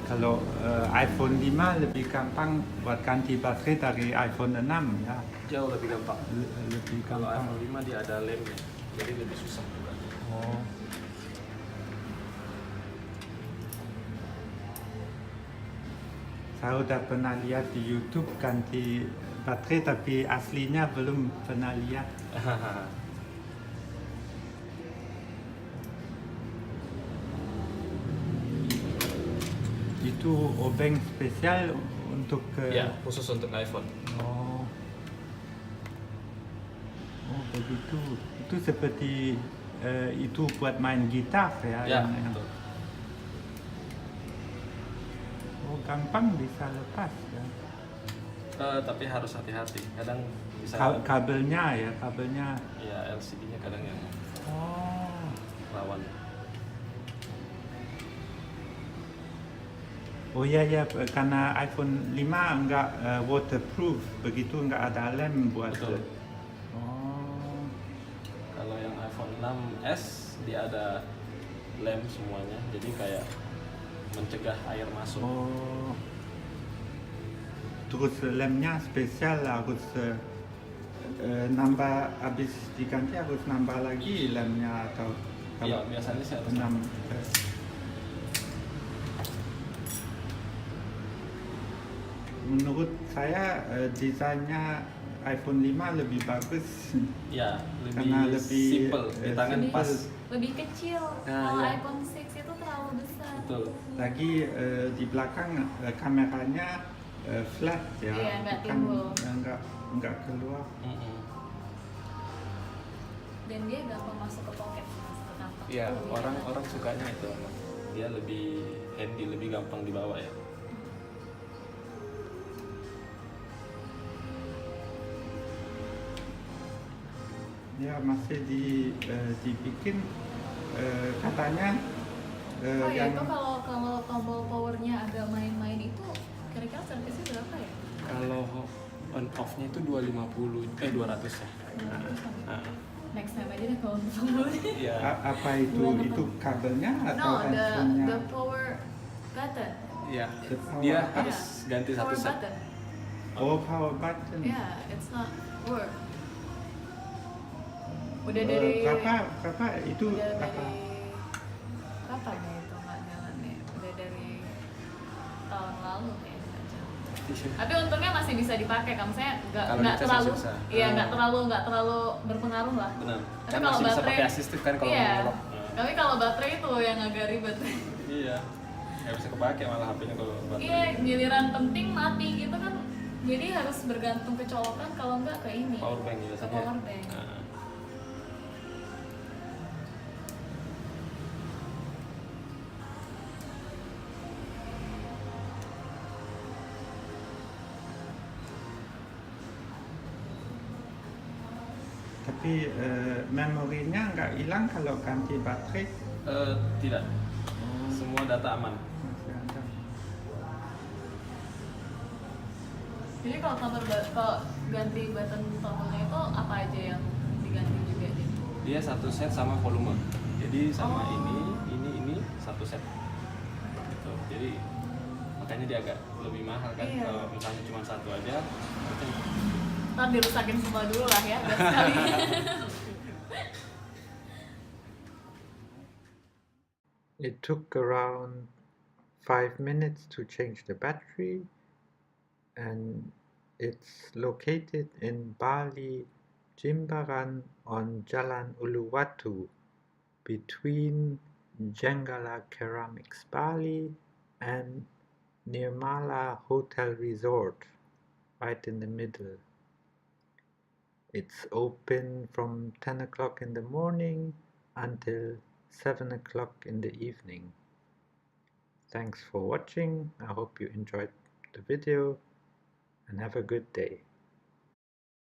Kalau iPhone 5 lebih gampang buat ganti baterai dari iPhone 6 ya. Jauh lebih gampang. Lebih Kalau gampang. iPhone 5 dia ada lemnya, jadi lebih susah juga. Oh. Saya udah pernah lihat di YouTube ganti baterai, tapi aslinya belum pernah lihat. Itu obeng spesial untuk Ya, khusus untuk iPhone. Oh. Oh begitu. Itu seperti itu buat main gitar ya. Ya, betul. Oh gampang bisa lepas ya. Tapi harus hati-hati. Kadang bisa kabelnya ya, kabelnya. Ya, LCD-nya kadang yang rawan. Oh ya ya, karena iPhone 5 enggak waterproof, begitu enggak ada lem buat. Betul. Oh. Kalau yang iPhone 6s dia ada lem semuanya, jadi kayak mencegah air masuk. Oh. Terus lemnya spesial, harus nambah, habis diganti harus nambah lagi lemnya atau? Iya, biasanya sih harus 6. Menurut saya desainnya iPhone 5 lebih bagus. Ya, karena lebih simple, di tangan simple. pas. Lebih kecil. Kalau iPhone 6 itu terlalu besar. Betul. Lagi di belakang kameranya flat ya. Iya, nggak timbul. Nggak keluar. Dan dia gampang masuk ke pocket. Iya, orang sukanya itu. Dia lebih handy, lebih gampang dibawa ya. Ya masih dibikin katanya. Ya itu kalau tombol powernya agak main-main itu kira-kira servisnya berapa ya? Kalau on off-nya itu 200 ya. Next time aja deh kalau tombolnya. Iya. Apa itu kabelnya atau handphonenya? The power button. Iya. Dia harus ganti satu set. Oh, power button. Yeah, it's not work. Udah dari berapa itu? Kapan ya itu nggak jalannya? Udah dari tahun lalu kayaknya nggak jalan. Tapi untungnya masih bisa dipakai, kan saya nggak terlalu, iya nggak terlalu berpengaruh lah. Benar. Tapi kalau masih baterai, bisa pakai asistif kan kalau ngolok. Tapi kalau baterai itu yang agak ribet. Iya. Nggak bisa kepake malah HP-nya kalau baterai. Iya, giliran penting mati gitu kan. Jadi harus bergantung ke colokan, kalau nggak ke ini. Power bank biasanya. Ke power bank. Tapi memorinya nggak hilang kalau ganti baterai? Tidak. Semua data aman. Masih ada. Jadi kalau ganti button tombolnya itu apa aja yang diganti juga? Dia satu set sama volume. Jadi sama ini satu set. Gitu. Jadi makanya dia agak lebih mahal kan. Kalau misalnya cuma satu aja, ntar dirusakin semua dulu lah ya, gas sekali. It took around 5 minutes to change the battery, and it's located in Bali, Jimbaran on Jalan Uluwatu, between Jenggala Ceramics Bali and Nirmala Hotel Resort, right in the middle. It's open from 10 o'clock in the morning until 7 o'clock in the evening. Thanks for watching. I hope you enjoyed the video and have a good day.